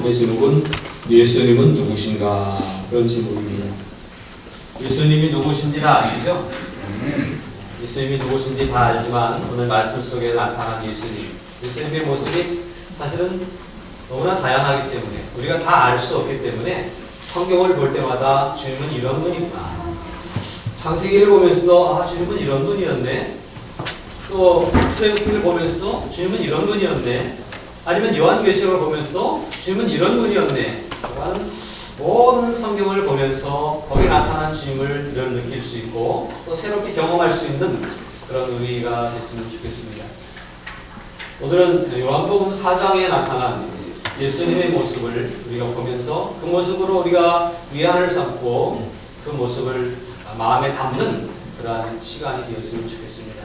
말씀의 제목은 예수님은 누구신가? 그런 제목입니다. 예수님이 누구신지는 아시죠? 예수님이 누구신지 다 알지만 오늘 말씀 속에 나타난 예수님의 모습이 사실은 너무나 다양하기 때문에 우리가 다 알 수 없기 때문에 성경을 볼 때마다 주님은 이런 분이구나. 창세기를 보면서도 주님은 이런 분이었네. 또 출애굽기를 보면서도 주님은 이런 분이었네. 아니면 요한계시록을 보면서도 주님은 이런 분이었네. 라는 모든 성경을 보면서 거기에 나타난 주님을 늘 느낄 수 있고 또 새롭게 경험할 수 있는 그런 의미가 됐으면 좋겠습니다. 오늘은 요한복음 4장에 나타난 예수님의 모습을 우리가 보면서 그 모습으로 우리가 위안을 삼고 그 모습을 마음에 담는 그러한 시간이 되었으면 좋겠습니다.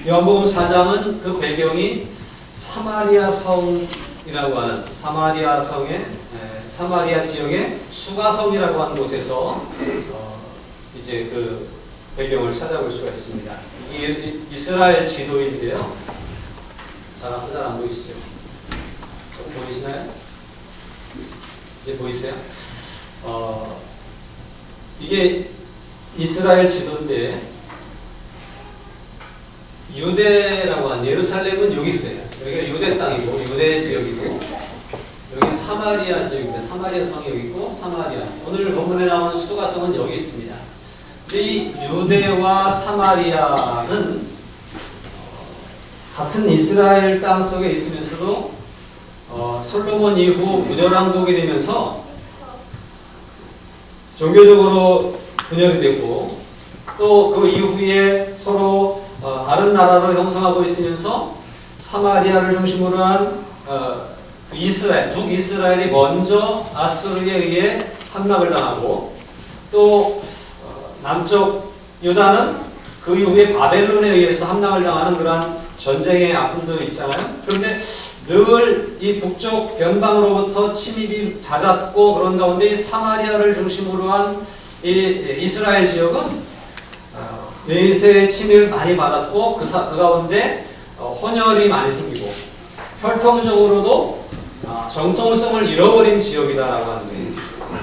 요한복음 4장은 그 배경이 사마리아 성이라고 하는 사마리아 지역의 수가성이라고 하는 곳에서 이제 그 배경을 찾아볼 수가 있습니다. 이 이스라엘 지도인데요. 잘 안 보이시죠? 조금 보이시나요? 이제 보이세요? 이게 이스라엘 지도인데 유대라고 하는 예루살렘은 여기 있어요. 여기가 유대 땅이고 유대 지역이고 여기는 사마리아 지역인데 사마리아 성이 여기 있고 사마리아. 오늘 본문에 나오는 수가성은 여기 있습니다. 이 유대와 사마리아는 같은 이스라엘 땅 속에 있으면서도 솔로몬 이후 분열왕국이 되면서 종교적으로 분열이 됐고 또 그 이후에 서로 다른 나라로 형성하고 있으면서 사마리아를 중심으로 한 북이스라엘이 먼저 아수르에 의해 함락을 당하고 또 남쪽 유다는 그 이후에 바벨론에 의해서 함락을 당하는 그러한 전쟁의 아픔도 있잖아요. 그런데 늘 이 북쪽 변방으로부터 침입이 잦았고 그런 가운데 사마리아를 중심으로 한 이 이스라엘 지역은 외세의 침입을 많이 받았고 그 가운데 혼혈이 많이 생기고 혈통적으로도 정통성을 잃어버린 지역이다라고 하는 거예요.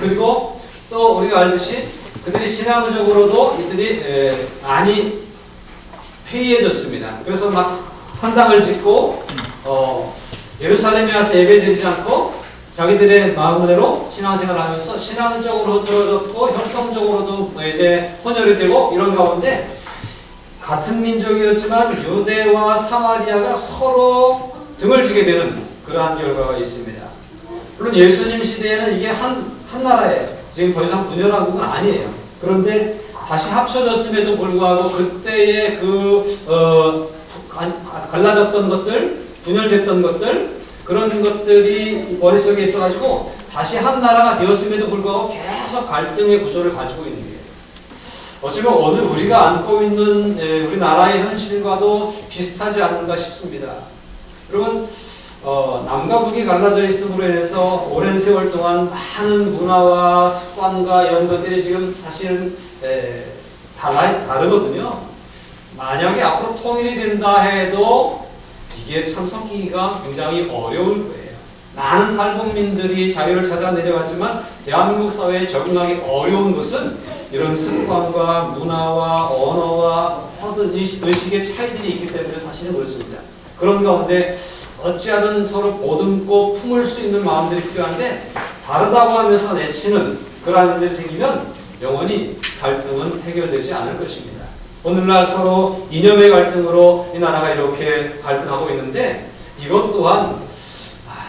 그리고 또 우리가 알듯이 그들이 신앙적으로도 이들이 많이 패이해졌습니다. 그래서 막 산당을 짓고 예루살렘에 와서 예배드리지 않고 자기들의 마음대로 신앙생활을 하면서 신앙적으로 흐트러졌고 혈통적으로도 이제 혼혈이 되고 이런 가운데 같은 민족이었지만 유대와 사마리아가 서로 등을 지게 되는 그러한 결과가 있습니다. 물론 예수님 시대에는 이게 한 나라예요. 지금 더 이상 분열왕국은 아니에요. 그런데 다시 합쳐졌음에도 불구하고 그때의 갈라졌던 것들, 분열됐던 것들 그런 것들이 머릿속에 있어가지고 다시 한 나라가 되었음에도 불구하고 계속 갈등의 구조를 가지고 있는 거예요. 어쩌면 오늘 우리가 안고 있는 우리나라의 현실과도 비슷하지 않는가 싶습니다. 여러분 남과 북이 갈라져 있음으로 인해서 오랜 세월 동안 많은 문화와 습관과 이런 것들이 지금 사실은 다르거든요. 만약에 앞으로 통일이 된다 해도 이게 참 섞이기가 굉장히 어려울 거예요. 많은 탈북민들이 자유를 찾아 내려갔지만 대한민국 사회에 적응하기 어려운 것은 이런 습관과 문화와 언어와 모든 의식의 차이들이 있기 때문에 사실은 그렇습니다. 그런 가운데 어찌하든 서로 보듬고 품을 수 있는 마음들이 필요한데 다르다고 하면서 내치는 그러한 일들이 생기면 영원히 갈등은 해결되지 않을 것입니다. 오늘날 서로 이념의 갈등으로 이 나라가 이렇게 갈등하고 있는데 이것 또한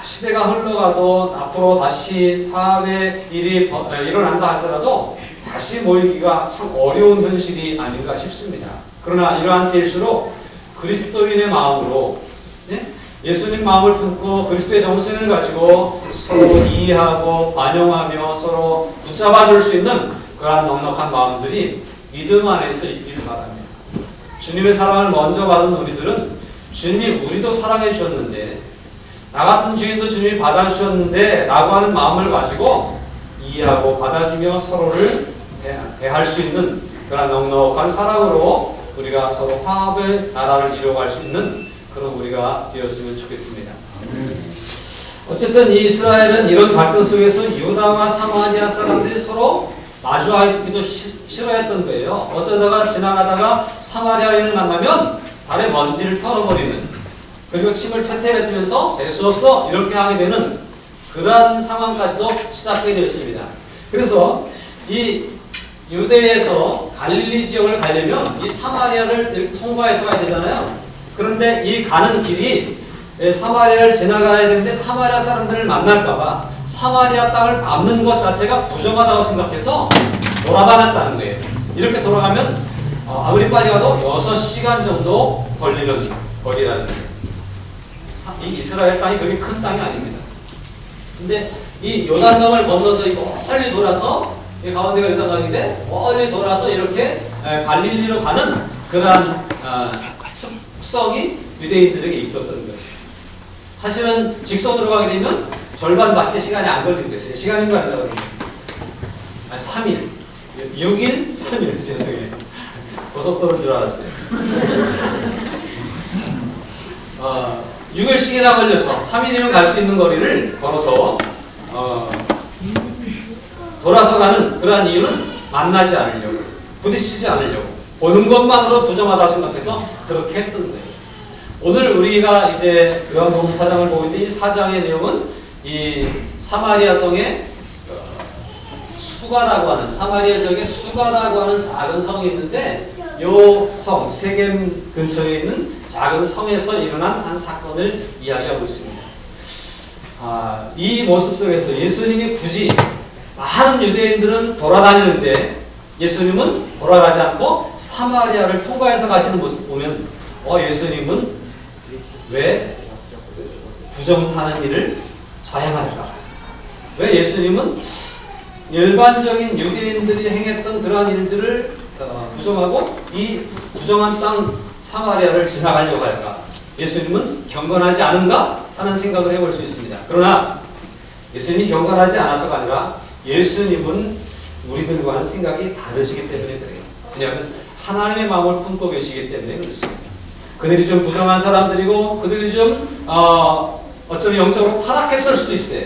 시대가 흘러가도 앞으로 다시 화합의 일이 일어난다 하더라도 다시 모이기가 참 어려운 현실이 아닌가 싶습니다. 그러나 이러한 때일수록 그리스도인의 마음으로 예수님 마음을 품고 그리스도의 정신을 가지고 서로 이해하고 반영하며 서로 붙잡아줄 수 있는 그러한 넉넉한 마음들이 믿음 안에서 있기를 바랍니다. 주님의 사랑을 먼저 받은 우리들은 주님이 우리도 사랑해 주셨는데 나 같은 죄인도 주님이 받아주셨는데 라고 하는 마음을 가지고 이해하고 받아주며 서로를 대할 수 있는 그런 넉넉한 사랑으로 우리가 서로 화합의 나라를 이루어갈 수 있는 그런 우리가 되었으면 좋겠습니다. 어쨌든 이 이스라엘은 이런 갈등 속에서 유다와 사마리아 사람들이 서로 마주하기도 싫어했던 거예요. 어쩌다가 지나가다가 사마리아인을 만나면 발에 먼지를 털어버리는, 그리고 침을 퇴퇴 뱉으면서 재수 없어 이렇게 하게 되는 그러한 상황까지도 시작되게 되었습니다. 그래서 이 유대에서 갈릴리 지역을 가려면 이 사마리아를 통과해서 가야 되잖아요. 그런데 이 가는 길이 사마리아를 지나가야 되는데 사마리아 사람들을 만날까봐 사마리아 땅을 밟는 것 자체가 부정하다고 생각해서 돌아다녔다는 거예요. 이렇게 돌아가면 아무리 빨리 가도 6시간 정도 걸리는 거리라는 거예요. 이 이스라엘 땅이 그렇게 큰 땅이 아닙니다. 근데 이 요단강을 건너서 멀리 돌아서, 이 가운데가 요단강인데 멀리 돌아서 이렇게 갈릴리로 가는 그러한 습성이 유대인들에게 있었던 것이죠. 사실은 직선으로 가게 되면 절반밖에 시간이 안 걸리는 거였어요. 시간인 거 아니라고 그러는데 3일 6일 3일 죄송해요. 고속도로인 줄 알았어요. 6일씩이나 걸려서 3일이면 갈 수 있는 거리를 걸어서 돌아서 가는 그러한 이유는 만나지 않으려고, 부딪히지 않으려고, 보는 것만으로 부정하다고 생각해서 그렇게 했던 거예요. 오늘 우리가 이제 요한복음 4장을 보고 있는데 이 4장의 내용은 이 사마리아 성의 수가라고 하는, 사마리아 지역에 수가라고 하는 작은 성이 있는데 요 성, 세겜 근처에 있는 작은 성에서 일어난 한 사건을 이야기하고 있습니다. 이 모습 속에서 예수님이 굳이, 많은 유대인들은 돌아다니는데 예수님은 돌아가지 않고 사마리아를 통과해서 가시는 모습 보면 예수님은 왜 부정타는 일을 자행할까? 왜 예수님은 일반적인 유대인들이 행했던 그러한 일들을 부정하고 이 부정한 땅 사마리아를 지나가려고 할까? 예수님은 경건하지 않은가? 하는 생각을 해볼 수 있습니다. 그러나 예수님이 경건하지 않아서가 아니라 예수님은 우리들과는 생각이 다르시기 때문에 그래요. 왜냐하면 하나님의 마음을 품고 계시기 때문에 그렇습니다. 그들이 좀 부정한 사람들이고 그들이 좀 어쩌면 영적으로 타락했을 수도 있어요.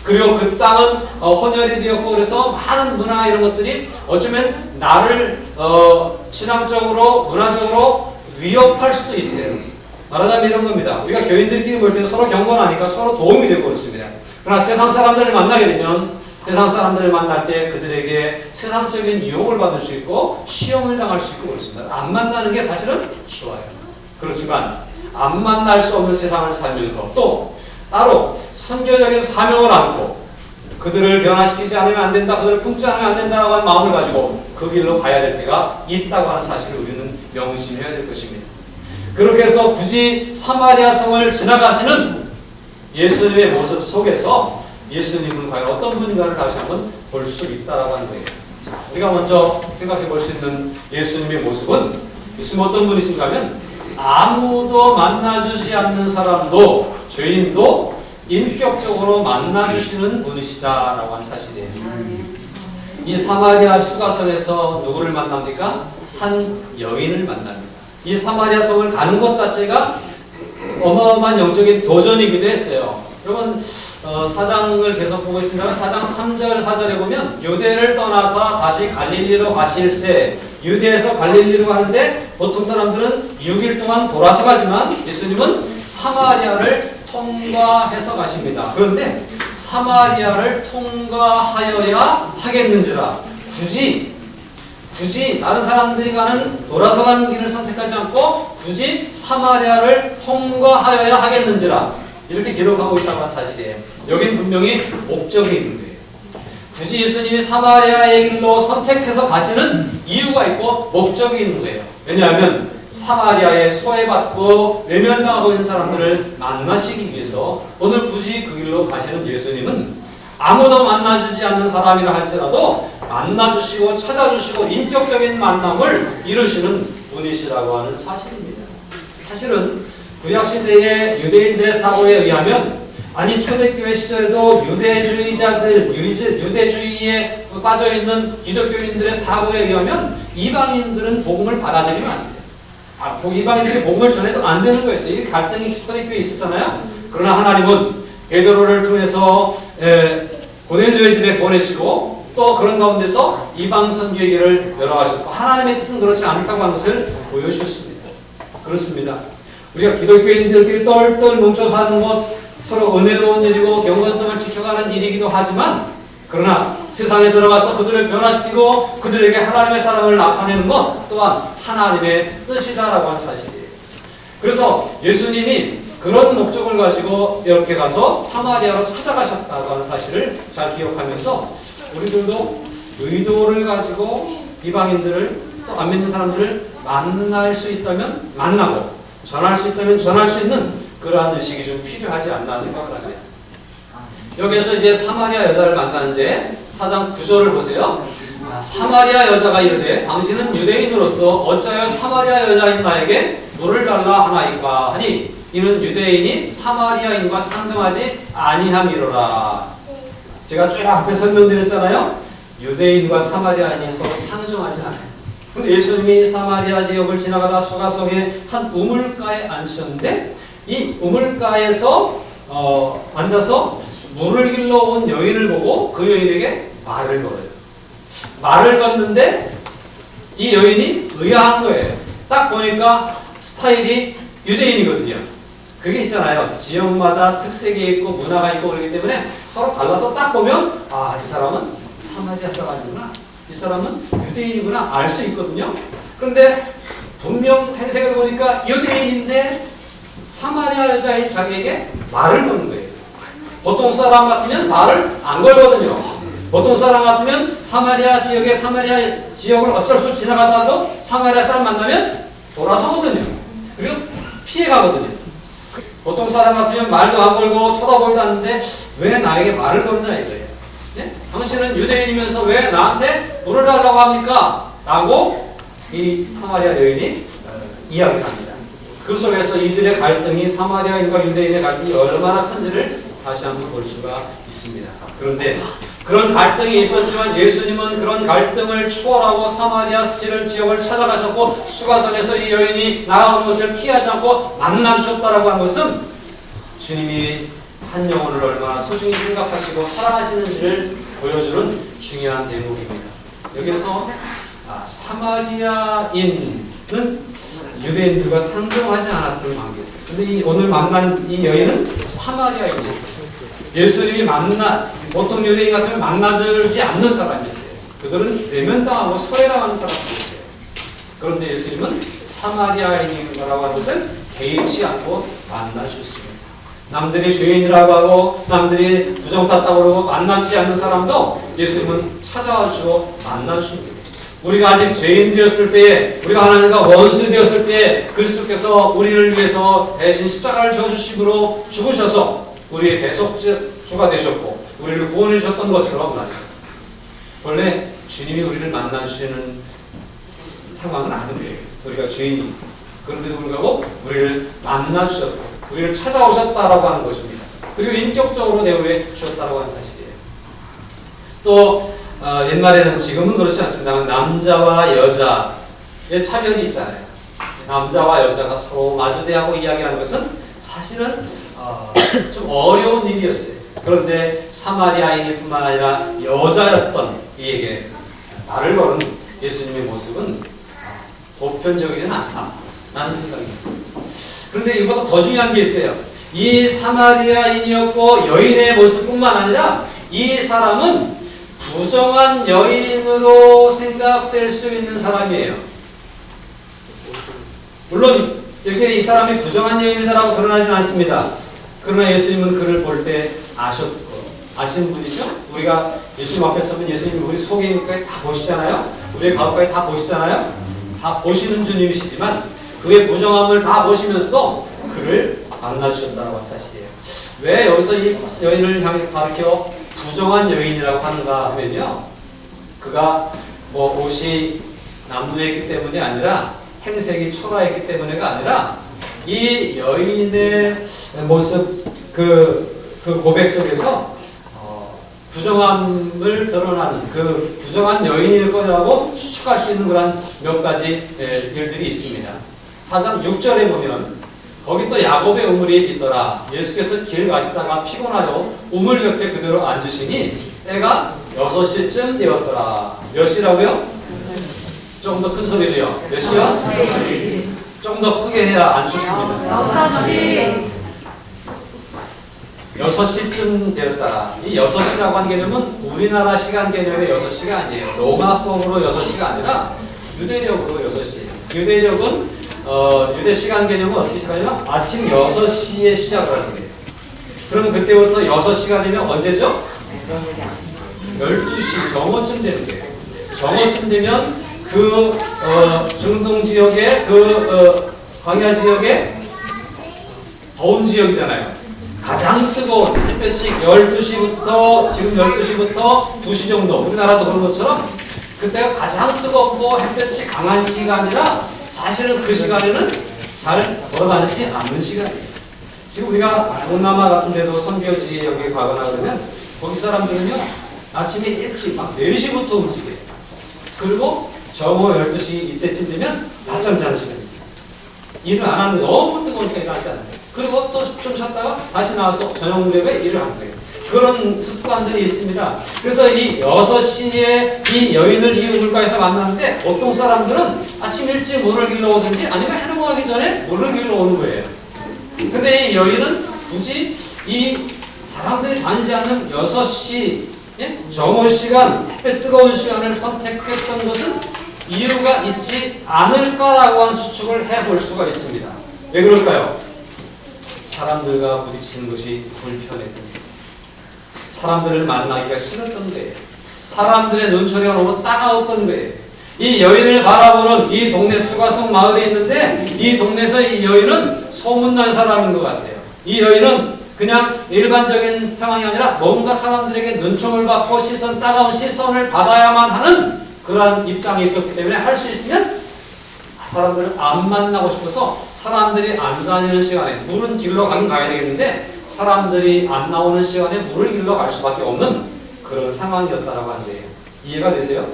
그리고 그 땅은 혼혈이 되었고 그래서 많은 문화 이런 것들이 어쩌면 나를 신앙적으로 문화적으로 위협할 수도 있어요. 말하자면 이런 겁니다. 우리가 교인들끼리 모일 때 서로 경건하니까 서로 도움이 되고 그렇습니다. 그러나 세상 사람들을 만나게 되면 세상 사람들을 만날 때 그들에게 세상적인 유혹을 받을 수 있고 시험을 당할 수 있고 그렇습니다. 안 만나는 게 사실은 좋아요. 그렇지만 안 만날 수 없는 세상을 살면서 또 따로 선교적인 사명을 안고 그들을 변화시키지 않으면 안 된다, 그들을 품지 않으면 안 된다라고 하는 마음을 가지고 그 길로 가야 될 때가 있다고 하는 사실을 우리는 명심해야 될 것입니다. 그렇게 해서 굳이 사마리아 성을 지나가시는 예수님의 모습 속에서 예수님은 과연 어떤 분인가를 다시 한번 볼 수 있다라고 하는 거예요. 우리가 먼저 생각해 볼 수 있는 예수님의 모습은, 예수님 어떤 분이신가 하면 아무도 만나주지 않는 사람도 죄인도 인격적으로 만나주시는 분이시다라고 하는 사실이에요. 이 사마리아 수가성에서 누구를 만납니까? 한 여인을 만납니다. 이 사마리아 성을 가는 것 자체가 어마어마한 영적인 도전이기도 했어요. 여러분 4장을 계속 보고 있습니다. 4장 3절 4절에 보면 유대를 떠나서 다시 갈릴리로 가실새, 유대에서 갈릴리로 가는데 보통 사람들은 6일 동안 돌아서 가지만 예수님은 사마리아를 통과해서 가십니다. 그런데 사마리아를 통과하여야 하겠는지라 굳이 다른 사람들이 가는 돌아서 가는 길을 선택하지 않고 굳이 사마리아를 통과하여야 하겠는지라 이렇게 기록하고 있다고 하는 사실이에요. 여긴 분명히 목적이 있는 거예요. 굳이 예수님이 사마리아의 길로 선택해서 가시는 이유가 있고 목적이 있는 거예요. 왜냐하면 사마리아에 소외받고 외면당하고 있는 사람들을 만나시기 위해서 오늘 굳이 그 길로 가시는 예수님은 아무도 만나주지 않는 사람이라 할지라도 만나주시고 찾아주시고 인격적인 만남을 이루시는 분이시라고 하는 사실입니다. 사실은 구약시대의 유대인들의 사고에 의하면, 아니 초대교회 시절에도 유대주의에 빠져있는 기독교인들의 사고에 의하면 이방인들은 복음을 받아들이면 안 돼요. 이방인들이 복음을 전해도 안 되는 거였어요. 이게 갈등이 초대교회에 있었잖아요. 그러나 하나님은 베드로를 통해서 고넬료의 집에 보내시고 또 그런 가운데서 이방 선교회를 열어가셨고 하나님의 뜻은 그렇지 않다고 하는 것을 보여주셨습니다. 그렇습니다. 우리가 기독교인들끼리 똘똘 뭉쳐 사는 것 서로 은혜로운 일이고 경건성을 지켜가는 일이기도 하지만 그러나 세상에 들어가서 그들을 변화시키고 그들에게 하나님의 사랑을 나타내는 것 또한 하나님의 뜻이다라고 하는 사실이에요. 그래서 예수님이 그런 목적을 가지고 이렇게 가서 사마리아로 찾아가셨다고 하는 사실을 잘 기억하면서 우리들도 의도를 가지고 이방인들을 또 안 믿는 사람들을 만날 수 있다면 만나고 전할 수 있다면 전할 수 있는 그러한 의식이 좀 필요하지 않나 생각을 합니다. 여기에서 이제 사마리아 여자를 만나는데 4장 9절을 보세요. 사마리아 여자가 이르되 당신은 유대인으로서 어찌하여 사마리아 여자인 나에게 물을 달라 하나이까 하니 이는 유대인이 사마리아인과 상정하지 아니함이로라. 제가 쭉 앞에 설명드렸잖아요. 유대인과 사마리아인이 서로 상정하지 않아요. 근데 예수님이 사마리아 지역을 지나가다 수가성의 한 우물가에 앉으셨는데 이 우물가에서 앉아서 물을 길러 온 여인을 보고 그 여인에게 말을 걸어요. 말을 걷는데 이 여인이 의아한 거예요. 딱 보니까 스타일이 유대인이거든요. 그게 있잖아요. 지역마다 특색이 있고 문화가 있고 그렇기 때문에 서로 달라서 딱 보면 이 사람은 사마리아 사람이구나. 이 사람은 유대인이구나 알 수 있거든요. 그런데 분명 행색을 보니까 유대인인데 사마리아 여자인 자기에게 말을 거는 거예요. 보통 사람 같으면 말을 안 걸거든요. 보통 사람 같으면 사마리아 지역을 어쩔 수 없이 지나가다도 사마리아 사람 만나면 돌아서거든요. 그리고 피해가거든요. 보통 사람 같으면 말도 안 걸고 쳐다보지도 않는데 왜 나에게 말을 거느냐 이거예요. 네? 당신은 유대인이면서 왜 나한테 물을 달라고 합니까? 라고 이 사마리아 여인이 이야기를 합니다. 그 속에서 이들의 갈등이 사마리아인과 유대인의 갈등이 얼마나 큰지를 다시 한번 볼 수가 있습니다. 그런데 그런 갈등이 있었지만 예수님은 그런 갈등을 초월하고 사마리아 지역을 찾아가셨고 수가성에서 이 여인이 나아오는 것을 피하지 않고 만나주셨다라고 한 것은 주님이 한 영혼을 얼마나 소중히 생각하시고 사랑하시는지를 보여주는 중요한 대목입니다. 여기서 사마리아인은 유대인들과 상종하지 않았던 관계였어요. 근데 오늘 만난 이 여인은 사마리아인이었어요. 예수님이 보통 유대인 같으면 만나주지 않는 사람이었어요. 그들은 외면당하고 소외당하는 사람들이었어요. 그런데 예수님은 사마리아인이라고 하는 것을 개의치 않고 만나주셨습니다. 남들이 죄인이라고 하고 남들이 부정탔다고 그러고 만나주지 않는 사람도 예수님은 찾아와주고 만나주십니다. 우리가 아직 죄인 되었을 때에 우리가 하나님과 원수 되었을 때에 그리스도께서 우리를 위해서 대신 십자가를 져주심으로 죽으셔서 우리의 대속주가 되셨고 우리를 구원해 주셨던 것처럼 말이죠. 원래 주님이 우리를 만나주시는 상황은 아니에요. 우리가 죄인이 그런데도 불구하고 우리를 만나주셨고 우리를 찾아오셨다라고 하는 것입니다. 그리고 인격적으로 대우해 주셨다라고 하는 사실이에요. 또 옛날에는 지금은 그렇지 않습니다만 남자와 여자의 차별이 있잖아요. 남자와 여자가 서로 마주대하고 이야기하는 것은 사실은 좀 어려운 일이었어요. 그런데 사마리아인일 뿐만 아니라 여자였던 이에게 말을 거는 예수님의 모습은 보편적이진 않다라는 생각입니다. 그런데 이보다 더 중요한 게 있어요. 이 사마리아인이었고 여인의 모습뿐만 아니라 이 사람은 부정한 여인으로 생각될 수 있는 사람이에요. 물론 이렇게 이 사람이 부정한 여인이다라고 드러나지는 않습니다. 그러나 예수님은 그를 볼 때 아시는 분이죠? 우리가 예수님 앞에 서면 예수님이 우리 속에까지 다 보시잖아요? 우리의 가운까지 다 보시잖아요? 다 보시는 주님이시지만 그의 부정함을 다 보시면서도 그를 만나주셨다는 사실이에요. 왜 여기서 이 여인을 향해 가르쳐 부정한 여인이라고 하는가 하면요. 그가 옷이 남루했기 때문이 아니라 행색이 초라했기 때문에가 아니라 이 여인의 모습 그 고백 속에서 부정함을 드러나는 그 부정한 여인일 거라고 추측할 수 있는 그런 몇 가지 일들이 있습니다. 4장 6절에 보면 거기 또 야곱의 우물이 있더라. 예수께서 길 가시다가 피곤하여 우물 곁에 그대로 앉으시니 때가 6시쯤 되었더라. 몇 시라고요? 조금 더 큰 소리로요. 몇 시요? 조금 더 크게 해야 안 춥습니다. 6시쯤 되었더라. 이 6시라고 하는 개념은 우리나라 시간 개념의 6시가 아니에요. 로마법으로 6시가 아니라 유대력으로 6시예요. 유대력은 유대 시간 개념은 어떻게 시작하냐면 아침 6시에 시작을 하는 거예요. 그러면 그때부터 6시가 되면 언제죠? 12시 정오쯤 되는 거예요. 정오쯤 되면 그 중동 지역의 광야 지역의 더운 지역이잖아요. 가장 뜨거운 햇볕이 12시부터 지금 12시부터 2시 정도 우리나라도 그런 것처럼 그때가 가장 뜨겁고 햇볕이 강한 시간이라 사실은 그 시간에는 잘 걸어다니지 않는 시간이에요. 지금 우리가 동남아 같은 데도 선교지 여기 가거나 그러면 거기 사람들은요 아침에 일찍 막 4시부터 움직여요. 그리고 정오 12시 이때쯤 되면 낮잠 자는 시간이 있어요. 일을 안 하는데 너무 뜨거우니까 일을 하지 않아요. 그리고 또 좀 쉬었다가 다시 나와서 저녁 무렵에 일을 하는 거예요. 그런 습관들이 있습니다. 그래서 이 6시에 이 여인을 이 우물가에서 만났는데 보통 사람들은 아침 일찍 물을 길러 오든지 아니면 해 넘어가기 전에 물을 길러 오는 거예요. 근데 이 여인은 굳이 이 사람들이 다니지 않는 6시 정오 시간, 햇볕 뜨거운 시간을 선택했던 것은 이유가 있지 않을까라고 하는 추측을 해볼 수가 있습니다. 왜 그럴까요? 사람들과 부딪히는 것이 불편했던 거예요. 사람들을 만나기가 싫었던 거예요. 사람들의 눈초리가 너무 따가웠던 거예요. 이 여인을 바라보는 이 동네 수가성 마을에 있는데 이 동네에서 이 여인은 소문난 사람인 것 같아요. 이 여인은 그냥 일반적인 상황이 아니라 뭔가 사람들에게 눈총을 받고 따가운 시선을 받아야만 하는 그러한 입장이 있었기 때문에 할 수 있으면 사람들을 안 만나고 싶어서 사람들이 안 다니는 시간에 물은 길러 가긴 가야 되겠는데 사람들이 안 나오는 시간에 물을 길러 갈 수밖에 없는 그런 상황이었다라고 하는데요. 이해가 되세요?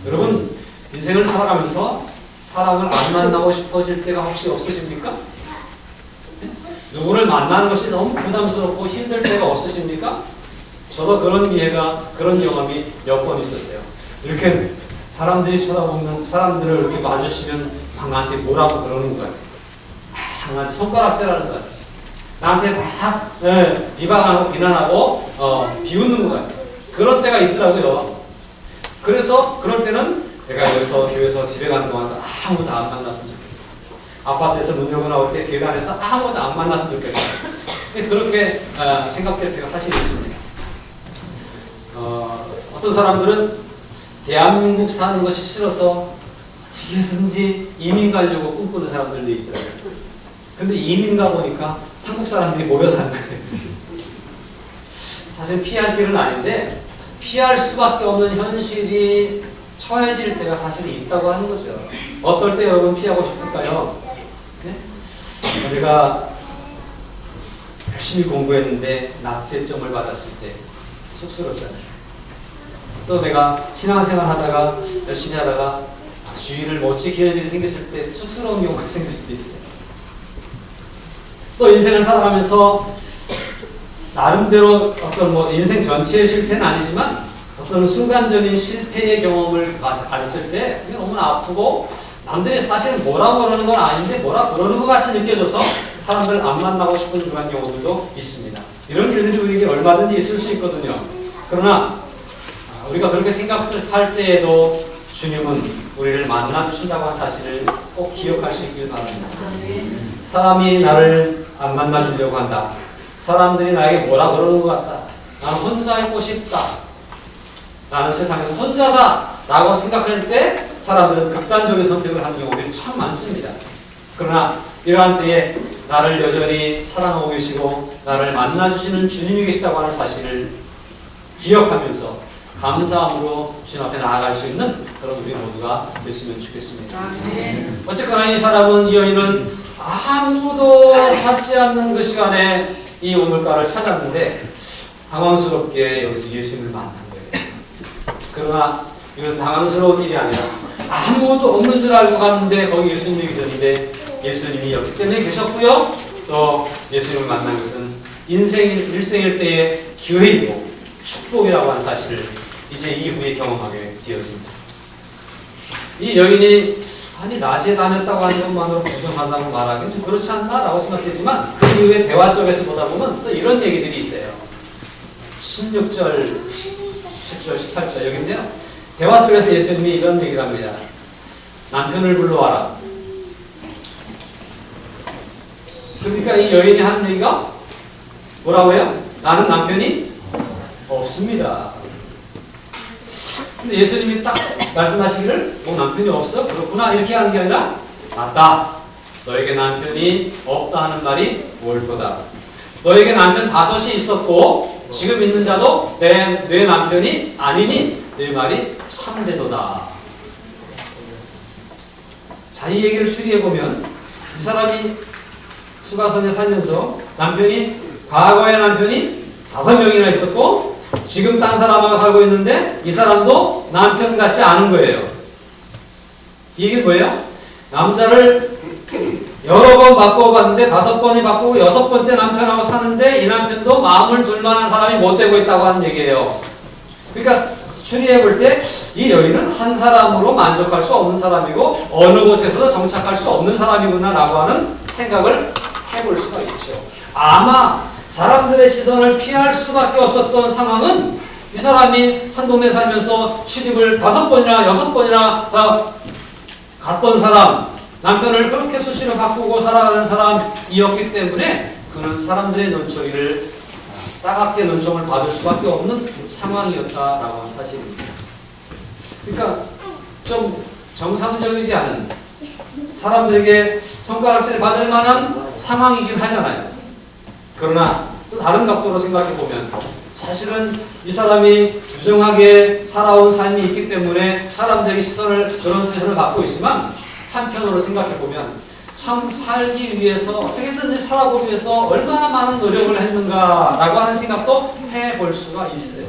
여러분 인생을 살아가면서 사람을 안 만나고 싶어질 때가 혹시 없으십니까? 누구를 만나는 것이 너무 부담스럽고 힘들 때가 없으십니까? 저도 그런 기회가 그런 경험이 몇 번 있었어요. 이렇게 사람들이 쳐다보면 사람들을 이렇게 마주치면 나한테 뭐라고 그러는 거야. 나한테 손가락질하는 거야. 나한테 막 비방하고 비난하고 비웃는 거야. 그런 때가 있더라고요. 그래서 그럴 때는 내가 여기서 교회에서 집에 가는 동안 아무도 안 만났으면 좋겠다. 아파트에서 문 열고 나올 때 교회 안에서 아무도 안 만났으면 좋겠다. 그렇게 생각될 때가 사실 있습니다. 어떤 사람들은 대한민국 사는 것이 싫어서 어떻게 해서든지 이민 가려고 꿈꾸는 사람들도 있더라고요. 근데 이민 가보니까 한국 사람들이 모여 사는 거예요. 사실 피할 길은 아닌데 피할 수밖에 없는 현실이 처해질 때가 사실 있다고 하는 거죠. 어떨 때 여러분 피하고 싶을까요? 네? 내가 열심히 공부했는데 낙제점을 받았을 때 쑥스럽잖아요. 또 내가 신앙생활 하다가 열심히 하다가 주의를 못 지키는 일이 생겼을 때 쑥스러운 경우가 생길 수도 있어요. 또 인생을 살아가면서 나름대로 어떤 인생 전체의 실패는 아니지만 어떤 순간적인 실패의 경험을 가졌을 때 그게 너무나 아프고 남들이 사실 뭐라고 그러는 건 아닌데 뭐라 그러는 것 같이 느껴져서 사람들을 안 만나고 싶은 그런 경우들도 있습니다. 이런 일들이 우리에게 얼마든지 있을 수 있거든요. 그러나 우리가 그렇게 생각할 때에도 주님은 우리를 만나주신다고 하는 사실을 꼭 기억할 수 있길 바랍니다. 사람이 나를 안 만나주려고 한다. 사람들이 나에게 뭐라 그러는 것 같다. 나는 혼자 있고 싶다. 나는 세상에서 혼자다. 라고 생각할 때 사람들은 극단적인 선택을 하는 경우들이 참 많습니다. 그러나 이러한 때에 나를 여전히 사랑하고 계시고 나를 만나주시는 주님이 계시다고 하는 사실을 기억하면서 감사함으로 주님 앞에 나아갈 수 있는 그런 우리 모두가 됐으면 좋겠습니다. 어쨌거나 이 사람은 이 여인은 아무도 찾지 않는 그 시간에 이 우물가를 찾았는데 당황스럽게 여기서 예수님을 만난 거예요. 그러나 이건 당황스러운 일이 아니라 아무도 없는 줄 알고 갔는데 거기 예수님이 계셨는데 예수님이었기 때문에 계셨고요. 또 예수님을 만난 것은 일생일 때의 기회이고 축복이라고 하는 사실을 이제 이후에 경험하게 되어집니다. 이 여인이 아니 낮에 다녔다고 하는 것만으로 부정한다고 말하기는 좀 그렇지 않나라고 생각되지만 그 이후에 대화 속에서 보다 보면 또 이런 얘기들이 있어요. 16절, 17절, 18절 여기인데요. 대화 속에서 예수님이 이런 얘기를 합니다. 남편을 불러와라. 그러니까 이 여인이 하는 얘기가 뭐라고 해요? 나는 남편이 없습니다. 근데 예수님이 딱 말씀하시기를 남편이 없어? 그렇구나 이렇게 하는 게 아니라 맞다. 너에게 남편이 없다 하는 말이 옳도다. 너에게 남편 5이 있었고 지금 있는 자도 내 남편이 아니니 내 말이 참되도다. 자, 이 얘기를 추리해보면 이 사람이 수가성에 살면서 과거의 남편이 5명이나 있었고 지금 딴 사람하고 살고 있는데 이 사람도 남편 같지 않은 거예요. 이게 뭐예요? 남자를 여러 번 바꿔봤는데 5번이 바꾸고 6번째 남편하고 사는데 이 남편도 마음을 둘 만한 사람이 못 되고 있다고 하는 얘기예요. 그러니까 추리해 볼 때 이 여인은 한 사람으로 만족할 수 없는 사람이고 어느 곳에서도 정착할 수 없는 사람이구나 라고 하는 생각을 해볼 수가 있죠. 아마 사람들의 시선을 피할 수밖에 없었던 상황은 이 사람이 한 동네 살면서 시집을 5번이나 6번이나 갔던 사람, 남편을 그렇게 수시로 바꾸고 살아가는 사람이었기 때문에 그는 사람들의 눈초리를 따갑게 눈총을 받을 수밖에 없는 상황이었다라고 하는 사실입니다. 그러니까 좀 정상적이지 않은 사람들에게 손가락질을 받을 만한 상황이긴 하잖아요. 그러나 또 다른 각도로 생각해 보면 사실은 이 사람이 부정하게 살아온 삶이 있기 때문에 사람들에게 그런 시선을 받고 있지만 한편으로 생각해 보면 참 살기 위해서 어떻게든지 살아보기 위해서 얼마나 많은 노력을 했는가라고 하는 생각도 해볼 수가 있어요.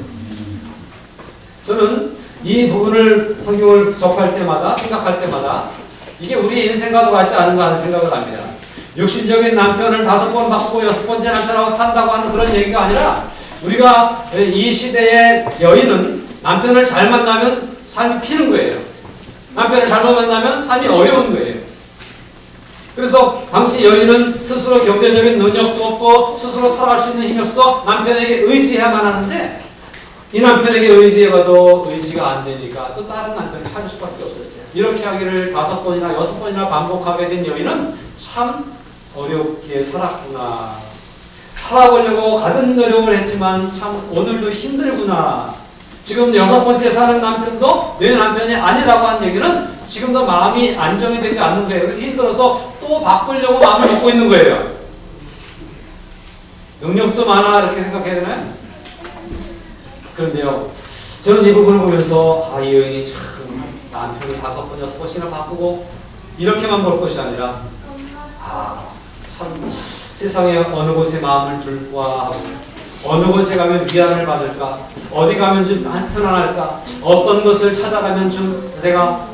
저는 이 부분을 성경을 접할 때마다 생각할 때마다 이게 우리 인생과도 같지 않은가 하는 생각을 합니다. 육신적인 남편을 5번 바꾸고 6번째 남편하고 산다고 하는 그런 얘기가 아니라 우리가 이 시대의 여인은 남편을 잘 만나면 삶이 피는 거예요. 남편을 잘못 만나면 삶이 어려운 거예요. 그래서 당시 여인은 스스로 경제적인 능력도 없고 스스로 살아갈 수 있는 힘이 없어 남편에게 의지해야만 하는데 이 남편에게 의지해봐도 의지가 안 되니까 또 다른 남편을 찾을 수밖에 없었어요. 이렇게 하기를 5번이나 6번이나 반복하게 된 여인은 참 어렵게 살았구나. 살아보려고 가진 노력을 했지만 참 오늘도 힘들구나. 지금 6번째 사는 남편도 내 남편이 아니라고 한 얘기는 지금도 마음이 안정이 되지 않는 거예요. 그래서 힘들어서 또 바꾸려고 마음을 먹고 있는 거예요. 능력도 많아 이렇게 생각해야 되나요? 그런데요, 저는 이 부분을 보면서 이 여인이 참 남편이 5번, 6번씩이나 바꾸고 이렇게만 볼 것이 아니라 참 세상에 어느 곳에 마음을 둘까 하고 어느 곳에 가면 위안을 받을까, 어디 가면 좀 편안할까, 어떤 것을 찾아가면 좀 내가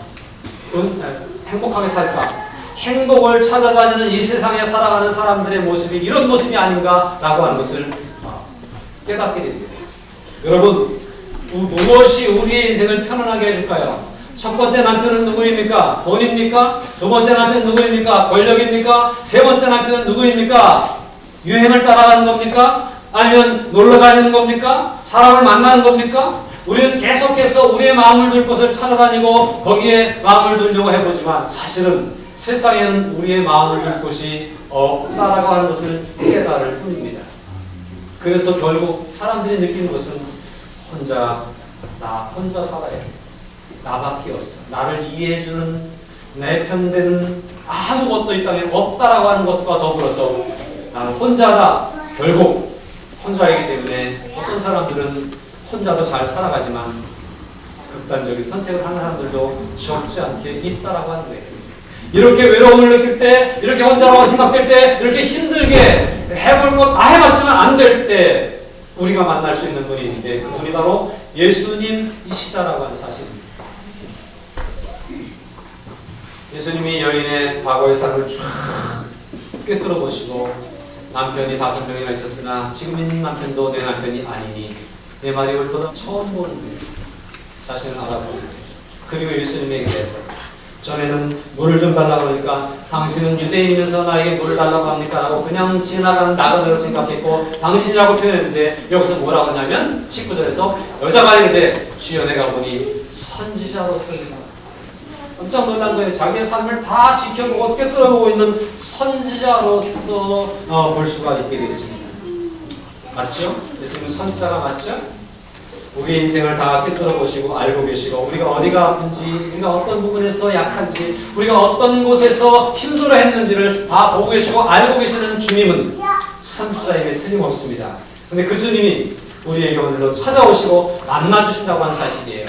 행복하게 살까, 행복을 찾아다니는 이 세상에 살아가는 사람들의 모습이 이런 모습이 아닌가라고 하는 것을 깨닫게 됩니다. 여러분, 무엇이 우리의 인생을 편안하게 해줄까요? 첫 번째 남편은 누구입니까? 돈입니까? 두 번째 남편 누구입니까? 권력입니까? 세 번째 남편은 누구입니까? 유행을 따라가는 겁니까? 아니면 놀러 다니는 겁니까? 사람을 만나는 겁니까? 우리는 계속해서 우리의 마음을 둘 곳을 찾아다니고 거기에 마음을 두려고 해보지만 사실은 세상에는 우리의 마음을 둘 곳이 없다라고 하는 것을 깨달을 뿐입니다. 그래서 결국 사람들이 느끼는 것은 나 혼자 살아야 돼. 나밖에 없어. 나를 이해해주는 내 편되는 아무것도 이 땅에 없다라고 하는 것과 더불어서 나는 혼자다. 결국 혼자이기 때문에 어떤 사람들은 혼자도 잘 살아가지만 극단적인 선택을 하는 사람들도 적지 않게 있다라고 하는 거예요. 이렇게 외로움을 느낄 때, 이렇게 혼자라고 생각될 때, 이렇게 힘들게 해볼 것 다 해봤지만 안 될 때 우리가 만날 수 있는 분이 있는데 그 분이 바로 예수님이시다라고 하는 사실입니다. 예수님이 여인의 과거의 삶을 쭉 꿰뚫어 보시고 남편이 5명이나 있었으나 지금 있는 남편도 내 남편이 아니니 내 말이 옳도다 처음 보는 거예요. 자신을 알아보는 거예요. 그리고 예수님에게 대해서 전에는 물을 좀 달라고 하니까 당신은 유대인이면서 나에게 물을 달라고 합니까? 라고 그냥 지나가는 나그네로 생각했고 당신이라고 표현했는데 여기서 뭐라고 하냐면 19절에서 여자가 이르되 주여 내가 보니 선지자로서이다. 깜짝 놀란 거예요. 자기의 삶을 다 지켜보고 꿰뚫어보고 있는 선지자로서 볼 수가 있게 되었습니다. 맞죠? 예수님은 선지자가 맞죠? 우리 인생을 다 꿰뚫어보시고 알고 계시고 우리가 어디가 아픈지 우리가 어떤 부분에서 약한지 우리가 어떤 곳에서 힘들어 했는지를 다 보고 계시고 알고 계시는 주님은 선지자임에 틀림없습니다. 근데 그 주님이 우리에게 오늘도 찾아오시고 만나주신다고 하는 사실이에요.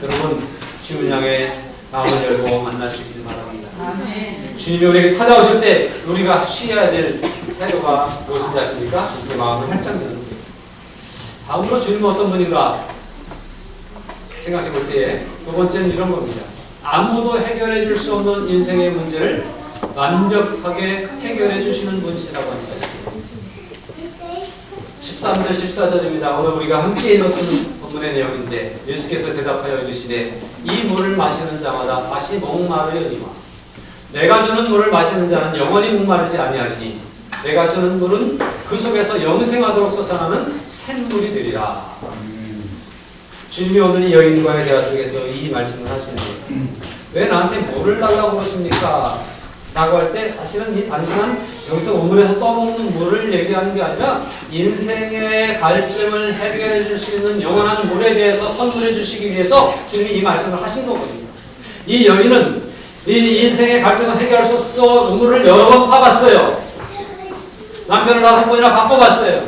여러분 주님을 향해 마음을 열고 만날 수 있기를 바랍니다. 주님이 우리에게 찾아오실 때 우리가 취해야 될 태도가 무엇인지 아십니까? 주님의 마음을 활짝 여는 거예요. 다음으로 주님은 어떤 분인가 생각해 볼 때에 두 번째는 이런 겁니다. 아무도 해결해 줄 수 없는 인생의 문제를 완벽하게 해결해 주시는 분이시라고 하는 사실입니다. 13절 14절입니다. 오늘 우리가 함께 읽었던 본문의 내용인데 예수께서 대답하여 이르시되 이 물을 마시는 자마다 다시 목마르려니와 내가 주는 물을 마시는 자는 영원히 목마르지 아니하리니 내가 주는 물은 그 속에서 영생하도록 솟아나는 샘물이 되리라. 주님이 오늘 이 여인과의 대화 속에서 이 말씀을 하시는데 왜 나한테 물을 달라고 그러십니까? 라고 할 때 사실은 이 단순한 여기서 우물에서 떠먹는 물을 얘기하는 게 아니라 인생의 갈증을 해결해 줄 수 있는 영원한 물에 대해서 선물해 주시기 위해서 주님이 이 말씀을 하신 거거든요. 이 여인은 이 인생의 갈증을 해결할 수 없어 우물을 여러 번 파봤어요. 남편을 5번이나 바꿔봤어요.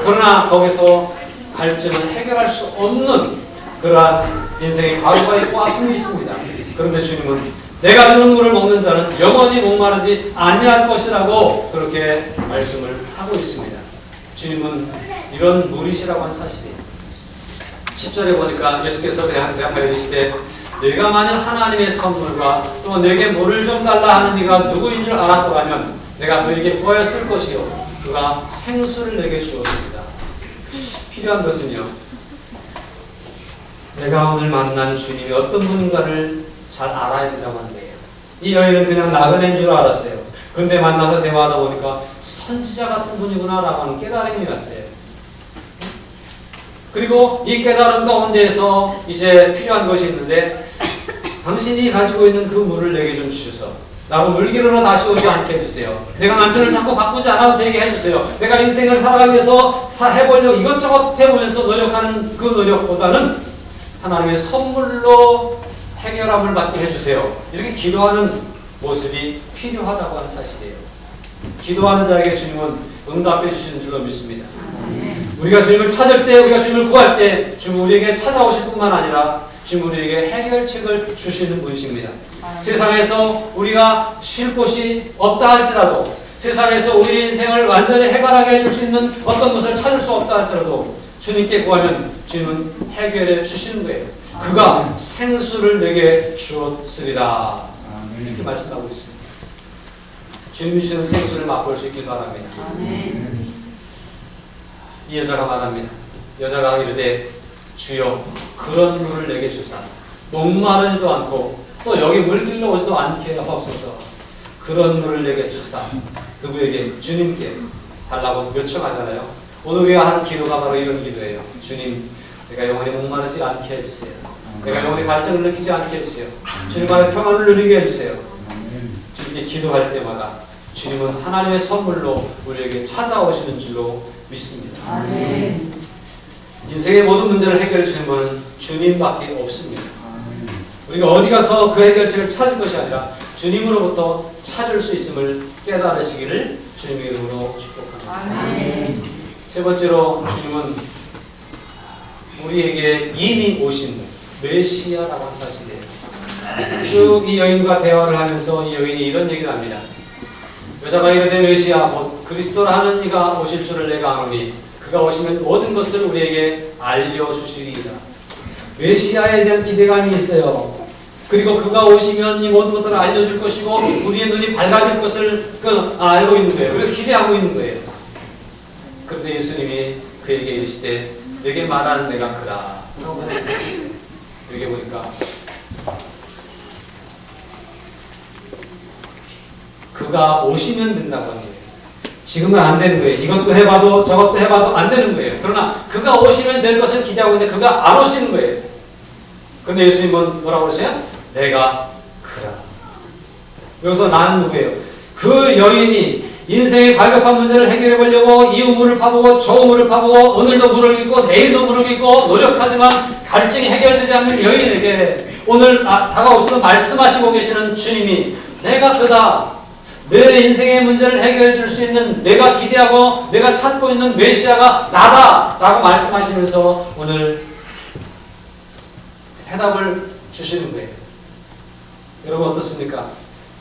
그러나 거기서 갈증을 해결할 수 없는 그러한 인생의 과거가 있고 아픔이 있습니다. 그런데 주님은 내가 주는 물을 먹는 자는 영원히 목마르지 아니할 것이라고 그렇게 말씀을 하고 있습니다. 주님은 이런 물이시라고 하는 사실이에요. 10절에 보니까 예수께서 대답하여 이르시되 네가 만일 하나님의 선물과 또 내게 물을 좀 달라 하는 이가 누구인 줄 알았더라면 내가 그에게 구하였을 것이요 그가 생수를 내게 주었습니다. 필요한 것은요 내가 오늘 만난 주님이 어떤 분인가를 잘 알아야 된다고 하는데요. 이 여인은 그냥 나그네인 줄 알았어요. 그런데 만나서 대화하다 보니까 선지자 같은 분이구나 라고 하는 깨달음이 왔어요. 그리고 이 깨달음 가운데에서 이제 필요한 것이 있는데 당신이 가지고 있는 그 물을 내게 좀 주셔서 나로 물기르러 다시 오지 않게 해주세요. 내가 남편을 자꾸 바꾸지 않아도 되게 해주세요. 내가 인생을 살아가기 위해서 해보려고 이것저것 해보면서 노력하는 그 노력보다는 하나님의 선물로 해결함을 받게 해주세요. 이렇게 기도하는 모습이 필요하다고 하는 사실이에요. 기도하는 자에게 주님은 응답해 주시는 줄로 믿습니다. 우리가 주님을 찾을 때, 우리가 주님을 구할 때 주님 우리에게 찾아오실 뿐만 아니라 주님 우리에게 해결책을 주시는 분이십니다. 세상에서 우리가 쉴 곳이 없다 할지라도 세상에서 우리 인생을 완전히 해결하게 해줄 수 있는 어떤 것을 찾을 수 없다 할지라도 주님께 구하면 주님은 해결해 주시는 거예요. 그가 생수를 내게 주었으리라. 이렇게 말씀하고 있습니다. 주님이 주시는 생수를 맛볼 수 있길 바랍니다. 이 여자가 말합니다. 여자가 이르되 주여 그런 물을 내게 주사 목마르지도 않고 또 여기 물길로 오지도 않게 하옵소서. 그런 물을 내게 주사 누구에게? 주님께 달라고 요청하잖아요. 오늘 우리가 하는 기도가 바로 이런 기도예요. 주님 내가 영원히 목마르지 않게 해주세요. 내가 영원히 발전을 느끼지 않게 해주세요. 주님 안에 평안을 누리게 해주세요. 주님께 기도할 때마다 주님은 하나님의 선물로 우리에게 찾아오시는 줄로 믿습니다. 아멘. 인생의 모든 문제를 해결해 주시는 분은 주님밖에 없습니다. 우리가 어디 가서 그 해결책을 찾을 것이 아니라 주님으로부터 찾을 수 있음을 깨달으시기를 주님의 이름으로 축복합니다. 아멘. 세 번째로 주님은 우리에게 이미 오신 메시아라고 하는 사실이에요. 쭉 이 여인과 대화를 하면서 이 여인이 이런 얘기를 합니다. 여자가 이르되 메시아 곧 그리스도라 하는 이가 오실 줄을 내가 아노니 그가 오시면 모든 것을 우리에게 알려주시리이다. 메시아에 대한 기대감이 있어요. 그리고 그가 오시면 이 모든 것들을 알려줄 것이고 우리의 눈이 밝아질 것을 알고 있는 거예요. 그리고 기대하고 있는 거예요. 그런데 예수님이 그에게 이르시되 내게 말하는 내가 그라 라고 말했습니다. 여기 보니까 그가 오시면 된다고 하는 거예요. 지금은 안 되는 거예요. 이것도 해봐도 저것도 해봐도 안 되는 거예요. 그러나 그가 오시면 될 것을 기대하고 있는데 그가 안 오시는 거예요. 근데 예수님은 뭐라고 그러세요? 내가 그라. 여기서 나는 누구예요? 그 여인이 인생의 갈급한 문제를 해결해 보려고 이 우물을 파보고 저 우물을 파보고 오늘도 물을 깃고 내일도 물을 깃고 노력하지만 갈증이 해결되지 않는 여인에게 오늘 다가오셔서 말씀하시고 계시는 주님이 내가 그다. 내 인생의 문제를 해결해 줄 수 있는 내가 기대하고 내가 찾고 있는 메시아가 나다 라고 말씀하시면서 오늘 해답을 주시는 거예요. 여러분 어떻습니까?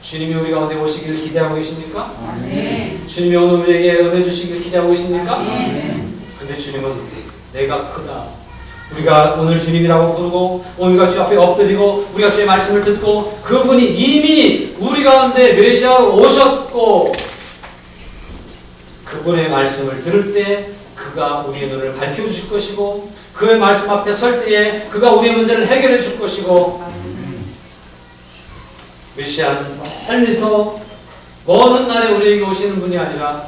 주님이 우리 가운데 오시기를 기대하고 계십니까? 네. 주님이 오늘 우리에게 은혜 주시기를 기대하고 계십니까? 네. 근데 주님은 내가 크다. 우리가 오늘 주님이라고 부르고 우리가 주 앞에 엎드리고 우리가 주의 말씀을 듣고 그분이 이미 우리 가운데 메시아로 오셨고 그분의 말씀을 들을 때 그가 우리의 눈을 밝혀주실 것이고 그의 말씀 앞에 설 때에 그가 우리의 문제를 해결해 줄 것이고 메시아는 멀리서 먼 훗날에 우리에게 오시는 분이 아니라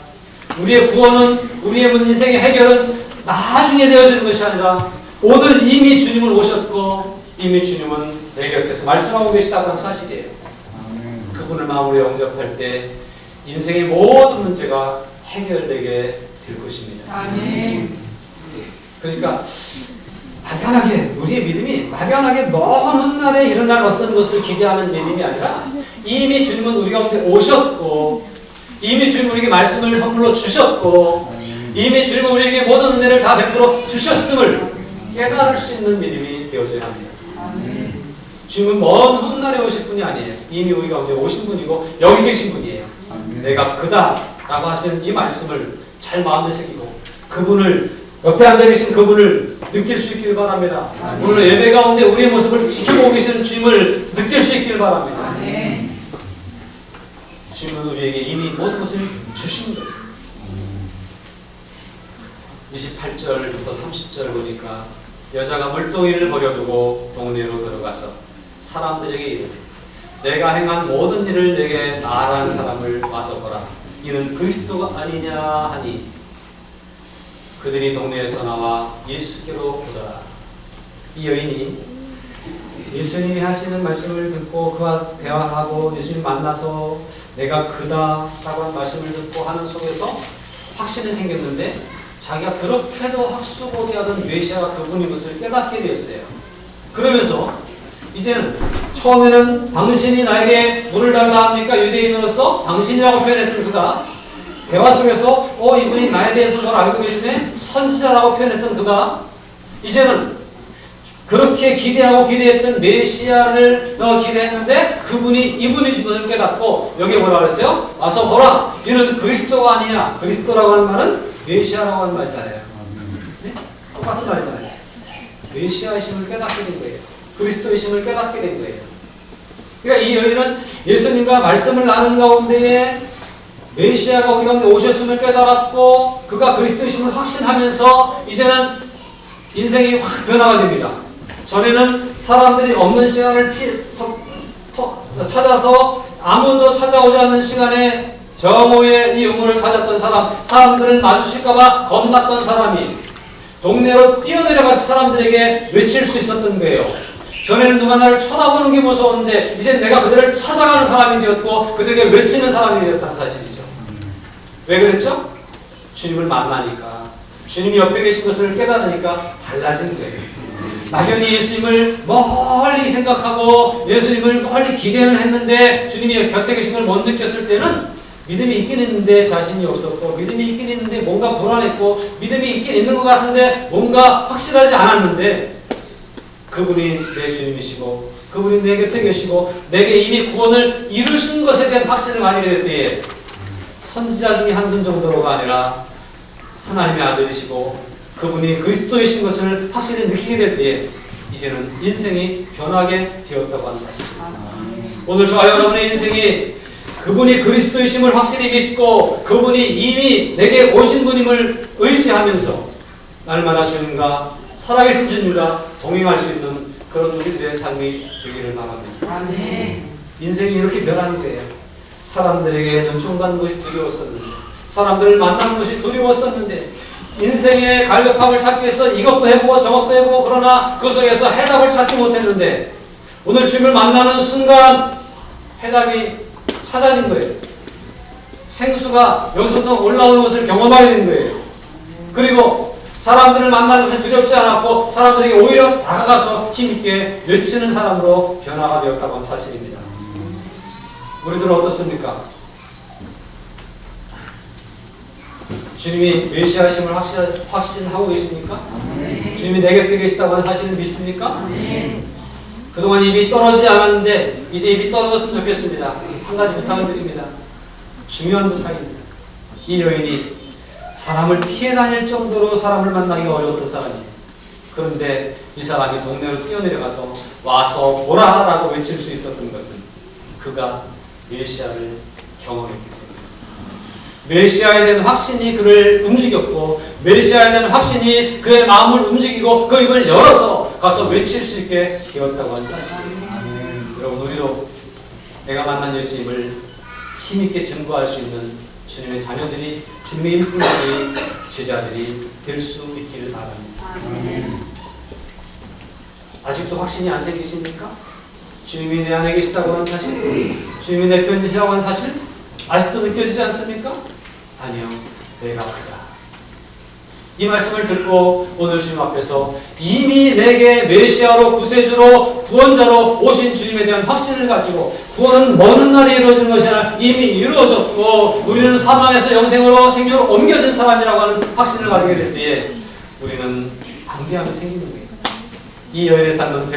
우리의 구원은 우리의 인생의 해결은 나중에 되어지는 것이 아니라 오늘 이미 주님은 오셨고 이미 주님은 내 곁에서 말씀하고 계시다는 사실이에요. 그분을 마음으로 영접할 때 인생의 모든 문제가 해결되게 될 것입니다. 아멘. 그러니까 막연하게 우리의 믿음이 막연하게 먼 훗날에 일어날 어떤 것을 기대하는 믿음이 아니라 이미 주님은 우리 가운데 오셨고 이미 주님은 우리에게 말씀을 선물로 주셨고 이미 주님은 우리에게 모든 은혜를 다 베풀어 주셨음을 깨달을 수 있는 믿음이 되어져야 합니다. 주님은 먼 훗날에 오실 분이 아니에요. 이미 우리 가운데 오신 분이고 여기 계신 분이에요. 내가 그다 라고 하시는 이 말씀을 잘 마음에 새기고 그분을 옆에 앉아 계신 그분을 느낄 수 있길 바랍니다. 오늘 예배 가운데 우리의 모습을 지켜보고 계시는 주님을 느낄 수 있길 바랍니다. 주님은 우리에게 이미 모든 것을 주신 거예요. 28절부터 30절 보니까 여자가 물동이를 버려두고 동네로 들어가서 사람들에게 이르되 내가 행한 모든 일을 내게 말하는 사람을 와서 보라. 이는 그리스도가 아니냐 하니 그들이 동네에서 나와 예수께로 오더라. 이 여인이 예수님이 하시는 말씀을 듣고 그와 대화하고 예수님 만나서 내가 그다 라고 하는 말씀을 듣고 하는 속에서 확신이 생겼는데 자기가 그렇게도 학수고대하던 메시아가 그분인 것을 깨닫게 되었어요. 그러면서 이제는 처음에는 당신이 나에게 물을 달라 합니까? 유대인으로서 당신이라고 표현했던 그가 대화 속에서 이분이 나에 대해서 뭘 알고 계시네? 선지자라고 표현했던 그가 이제는 그렇게 기대했던 메시아를 기대했는데 그분이 이분이신 것을 깨닫고 여기에 뭐라고 그랬어요? 와서 보라. 이는 그리스도가 아니냐. 그리스도라고 하는 말은 메시아라고 하는 말이잖아요. 네? 똑같은 말이잖아요. 메시아이심을 깨닫게 된 거예요. 그리스도이심을 깨닫게 된 거예요. 그러니까 이 여인은 예수님과 말씀을 나눈 가운데에 메시아가 우리 가운데 오셨음을 깨달았고 그가 그리스도이심을 확신하면서 이제는 인생이 확 변화가 됩니다. 전에는 사람들이 없는 시간을 찾아서 아무도 찾아오지 않는 시간에 정오에 이 우물을 찾았던 사람들을 마주칠까봐 겁났던 사람이 동네로 뛰어내려가서 사람들에게 외칠 수 있었던 거예요. 전에는 누가 나를 쳐다보는 게 무서웠는데 이제 내가 그들을 찾아가는 사람이 되었고 그들에게 외치는 사람이 되었다는 사실이죠. 왜 그랬죠? 주님을 만나니까 주님이 옆에 계신 것을 깨달으니까 달라진 거예요. 막연히 예수님을 멀리 생각하고 예수님을 멀리 기대를 했는데 주님이 곁에 계신 걸 못 느꼈을 때는 믿음이 있긴 있는데 자신이 없었고 믿음이 있긴 있는데 뭔가 불안했고 믿음이 있긴 있는 것 같은데 뭔가 확실하지 않았는데 그분이 내 주님이시고 그분이 내 곁에 계시고 내게 이미 구원을 이루신 것에 대한 확신을 가지게 될 때에 선지자 중에 한 분 정도로가 아니라 하나님의 아들이시고 그분이 그리스도이신 것을 확실히 느끼게 될 때에 이제는 인생이 변하게 되었다고 하는 사실입니다. 오늘 저와 여러분의 인생이 그분이 그리스도이심을 확실히 믿고 그분이 이미 내게 오신 분임을 의지하면서 날마다 주님과 살아계신 주님과 동행할 수 있는 그런 우리들의 삶이 되기를 바랍니다. 아멘. 인생이 이렇게 변하는 거예요. 사람들에게 눈총받는 것이 두려웠었는데, 사람들을 만나는 것이 두려웠었는데, 인생의 갈급함을 찾기 위해서 이것도 해보고 저것도 해보고, 그러나 그 속에서 해답을 찾지 못했는데 오늘 주님을 만나는 순간 해답이 찾아진 거예요. 생수가 여기서부터 올라오는 것을 경험하게 된 거예요. 그리고 사람들을 만나는 것에 두렵지 않았고 사람들에게 오히려 다가가서 힘있게 외치는 사람으로 변화가 되었다고 하는 사실입니다. 우리들은 어떻습니까? 주님이 메시아이심을 확신하고 계십니까? 주님이 내 곁에 계시다고 하는 사실을 믿습니까? 그동안 입이 떨어지지 않았는데 이제 입이 떨어졌으면 좋겠습니다. 한 가지 부탁을 드립니다. 중요한 부탁입니다. 이 여인이 사람을 피해 다닐 정도로 사람을 만나기 어려웠던 사람이에요. 그런데 이 사람이 동네로 뛰어내려가서 와서 보라 라고 외칠 수 있었던 것은 그가 메시아를 경험했기 때문입니다. 메시아에 대한 확신이 그를 움직였고 메시아에 대한 확신이 그의 마음을 움직이고 그 입을 열어서 가서 외칠 수 있게 되었다고 하는 사실입니다. 여러분, 우리도 내가 만난 예수님을 힘있게 증거할 수 있는 주님의 자녀들이, 주님의 일꾼들이, 제자들이 될 수 있기를 바랍니다. 아직도 확신이 안 생기십니까? 주님이 내 안에 계시다고 하는 사실, 주님이 내 편이시라고 하는 사실 아직도 느껴지지 않습니까? 아니요, 내가 그다. 이 말씀을 듣고 오늘 주님 앞에서 이미 내게 메시아로 구세주로 구원자로 오신 주님에 대한 확신을 가지고 구원은 먼 날에 이루어지는 것이 아니라 이미 이루어졌고 우리는 사망에서 영생으로 생명으로 옮겨진 사람이라고 하는 확신을 가지게 될 때에 우리는 담대함이 생기는 거예요. 이 여인의 삶은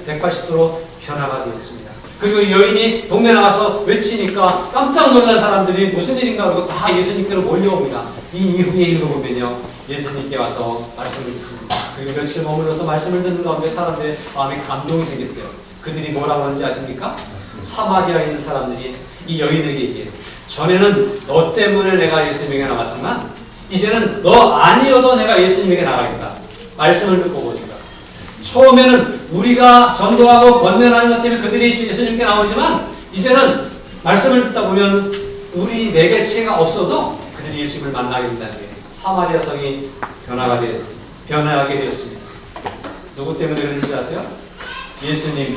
180도로 변화가 되었습니다. 그리고 이 여인이 동네 나가서 외치니까 깜짝 놀란 사람들이 무슨 일인가 하고 다 예수님께로 몰려옵니다. 이 이후에 읽어보면요, 예수님께 와서 말씀을 듣습니다. 그리고 며칠 머물러서 말씀을 듣는 가운데 사람들의 마음에 감동이 생겼어요. 그들이 뭐라고 하는지 아십니까? 사마리아에 있는 사람들이 이 여인에게 얘기해요. 전에는 너 때문에 내가 예수님에게 나갔지만 이제는 너 아니어도 내가 예수님에게 나가겠다. 말씀을 듣고 보니까 처음에는 우리가 전도하고 권면하는 것 때문에 그들이 예수님께 나오지만 이제는 말씀을 듣다 보면 우리 매개체가 없어도 그들이 예수님을 만나게 된다는 거예요. 사마리아 성이 변하게 되었습니다. 누구 때문에 그런지 아세요? 예수님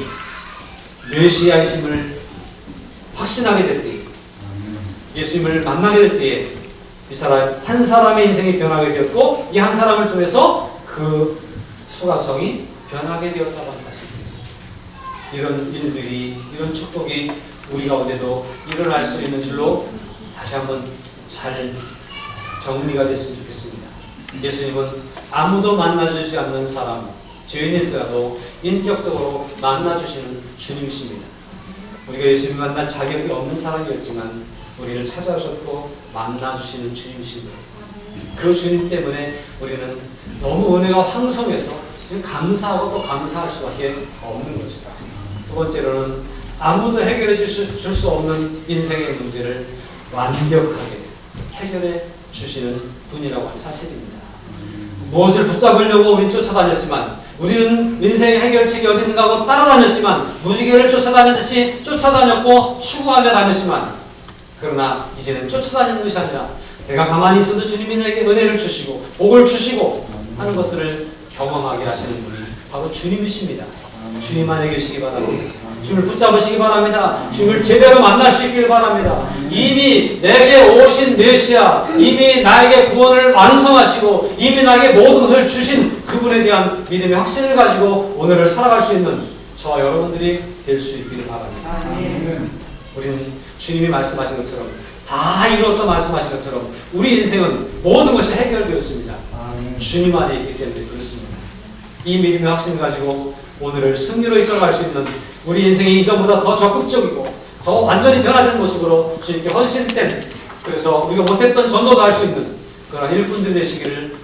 메시아이심을 확신하게 될 때, 예수님을 만나게 될 때에 이 사람 한 사람의 인생이 변하게 되었고 이 한 사람을 통해서 그 수가성이 변하게 되었다고 하는 사실입니다. 이런 일들이, 이런 축복이 우리 가운데도 일어날 수 있는 줄로 다시 한번 잘 정리가 됐으면 좋겠습니다. 예수님은 아무도 만나주지 않는 사람, 죄인일지라도 인격적으로 만나주시는 주님이십니다. 우리가 예수님 만날 자격이 없는 사람이었지만 우리를 찾아오셨고 만나주시는 주님이십니다. 그 주님 때문에 우리는 너무 은혜가 황성해서 감사하고 또 감사할 수밖에 없는 것이다. 두 번째로는 아무도 해결해 줄 수 없는 인생의 문제를 완벽하게 해결해 주시는 분이라고 하는 사실입니다. 무엇을 붙잡으려고 우리는 쫓아다녔지만, 우리는 인생의 해결책이 어디 있는가 하고 따라다녔지만, 무지개를 쫓아다니듯이 쫓아다녔고 추구하며 다녔지만, 그러나 이제는 쫓아다니는 것이 아니라 내가 가만히 있어도 주님이 내게 은혜를 주시고 복을 주시고 하는 것들을 경험하게 하시는 분이 바로 주님이십니다. 주님 안에 계시기 바랍니다. 주님을 붙잡으시기 바랍니다. 주님을 제대로 만날 수 있길 바랍니다. 이미 내게 오신 메시아, 이미 나에게 구원을 완성하시고 이미 나에게 모든 것을 주신 그분에 대한 믿음의 확신을 가지고 오늘을 살아갈 수 있는 저와 여러분들이 될 수 있기를 바랍니다. 우리는 주님이 말씀하신 것처럼, 다 이루었다 말씀하신 것처럼 우리 인생은 모든 것이 해결되었습니다. 주님 안에 있기 때문에 그렇습니다. 이 믿음의 확신을 가지고 오늘을 승리로 이끌어갈 수 있는 우리 인생이 이전보다 더 적극적이고 더 완전히 변화된 모습으로 주님께 헌신된, 그래서 우리가 못했던 전도도 할 수 있는 그런 일꾼들 되시기를